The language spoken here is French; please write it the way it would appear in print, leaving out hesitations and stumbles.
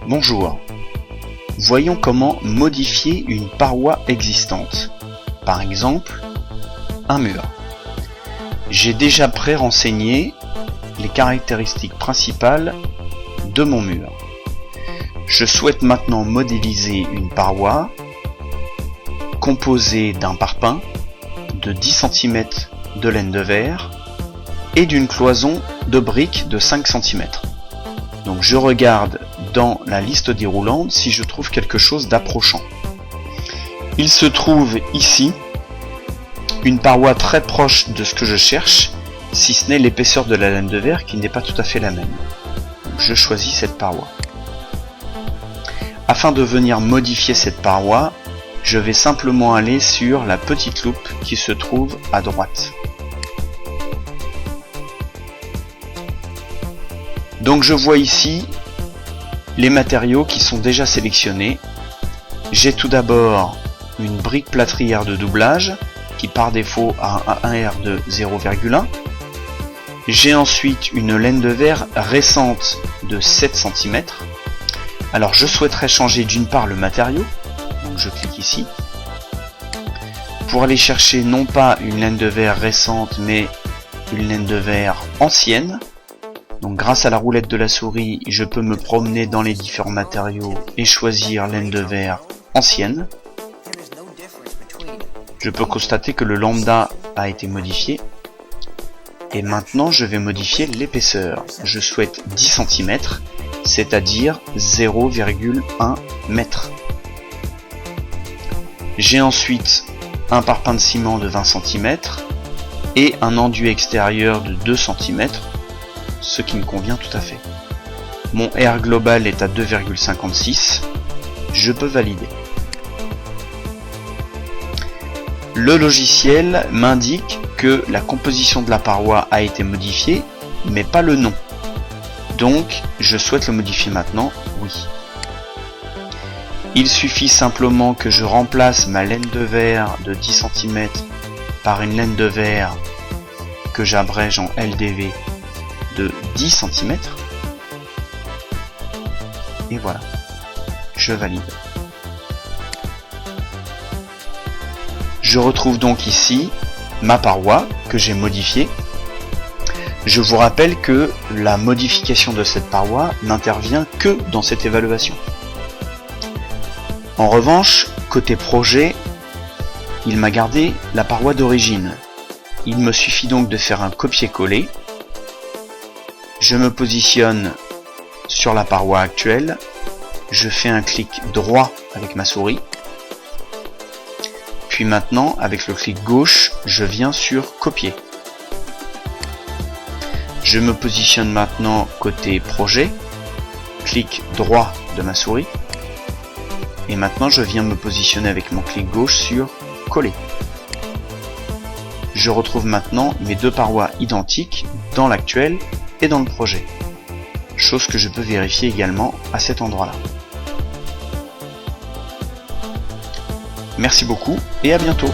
Bonjour, voyons comment modifier une paroi existante, par exemple un mur. J'ai déjà pré-renseigné les caractéristiques principales de mon mur. Je souhaite maintenant modéliser une paroi composée d'un parpaing, de 10 cm de laine de verre et d'une cloison de briques de 5 cm. Donc je regarde dans la liste déroulante si je trouve quelque chose d'approchant. Il se trouve ici une paroi très proche de ce que je cherche, si ce n'est l'épaisseur de la laine de verre qui n'est pas tout à fait la même. Donc je choisis cette paroi. Afin de venir modifier cette paroi, je vais simplement aller sur la petite loupe qui se trouve à droite. Donc je vois ici les matériaux qui sont déjà sélectionnés. J'ai tout d'abord une brique plâtrière de doublage qui par défaut a un R de 0,1. J'ai ensuite une laine de verre récente de 7 cm. Alors je souhaiterais changer d'une part le matériau, donc je clique ici, pour aller chercher non pas une laine de verre récente mais une laine de verre ancienne. Donc grâce à la roulette de la souris, je peux me promener dans les différents matériaux et choisir laine de verre ancienne. Je peux constater que le lambda a été modifié. Et maintenant je vais modifier l'épaisseur. Je souhaite 10 cm, c'est-à-dire 0,1 m. J'ai ensuite un parpaing de ciment de 20 cm et un enduit extérieur de 2 cm. Ce qui me convient tout à fait. Mon R global est à 2,56. Je peux valider. Le logiciel m'indique que la composition de la paroi a été modifiée, mais pas le nom. Donc, je souhaite le modifier maintenant, oui. Il suffit simplement que je remplace ma laine de verre de 10 cm par une laine de verre que j'abrège en LDV de 10 cm et voilà, je valide. Je retrouve donc ici ma paroi que j'ai modifiée. Je vous rappelle que la modification de cette paroi n'intervient que dans cette évaluation. En revanche, côté projet, il m'a gardé la paroi d'origine. Il me suffit donc de faire un copier-coller. Je me positionne sur la paroi actuelle, je fais un clic droit avec ma souris, puis maintenant avec le clic gauche, je viens sur copier. Je me positionne maintenant côté projet, clic droit de ma souris, et maintenant je viens me positionner avec mon clic gauche sur coller. Je retrouve maintenant mes deux parois identiques dans l'actuel et dans le projet, chose que je peux vérifier également à cet endroit-là. Merci beaucoup et à bientôt.